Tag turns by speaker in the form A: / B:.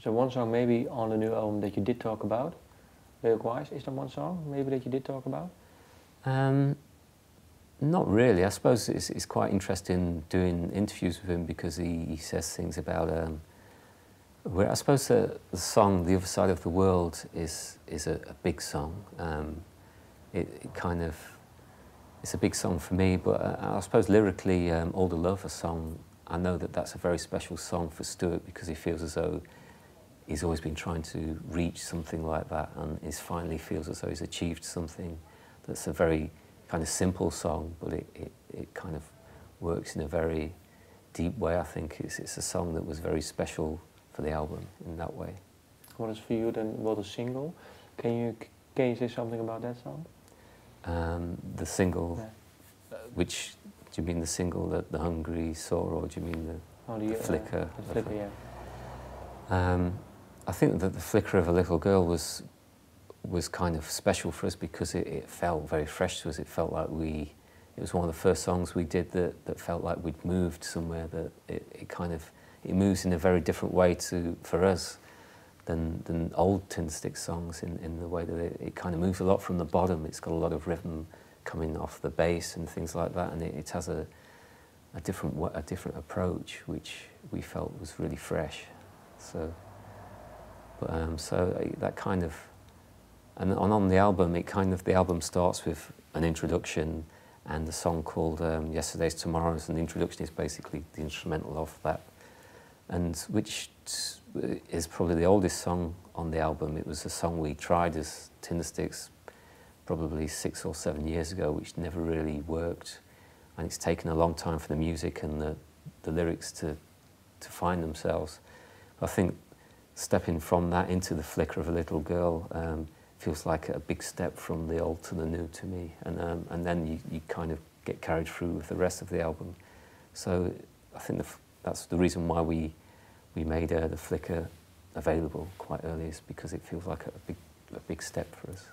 A: So one song maybe on the new album that you did talk about, lyric-wise, is there one song maybe that you did talk about?
B: Not really. I suppose it's quite interesting doing interviews with him because he says things about where I suppose the song "The Other Side of the World" is a big song. It kind of, it's a big song for me, but I suppose lyrically, "All the Love," a song, I know that that's a very special song for Stuart because he feels as though he's always been trying to reach something like that, and he finally feels as though he's achieved something that's a very kind of simple song, but it kind of works in a very deep way. I think it's a song that was very special for the album in that way.
A: What is for you then, well, the single? Can you say something about that song?
B: The single,
A: yeah.
B: Which, do you mean the single, the Hungry Sore, or do you mean the Flicker?
A: The Flicker, yeah.
B: I think that the Flicker of a Little Girl was kind of special for us because it felt very fresh to us. It felt like it was one of the first songs we did that felt like we'd moved somewhere, that it moves in a very different way for us than old Tindersticks songs in the way that it kind of moves a lot from the bottom. It's got a lot of rhythm coming off the bass and things like that, and it has a different approach which we felt was really fresh. So that kind of, and on the album, the album starts with an introduction and a song called Yesterday's Tomorrows, and the introduction is basically the instrumental of that, and which is probably the oldest song on the album. It was a song we tried as Tindersticks probably 6 or 7 years ago, which never really worked, and it's taken a long time for the music and the lyrics to find themselves. I think stepping from that into the Flicker of a Little Girl feels like a big step from the old to the new to me, and then you kind of get carried through with the rest of the album. So I think that's the reason why we made the Flicker available quite early, is because it feels like a big step for us.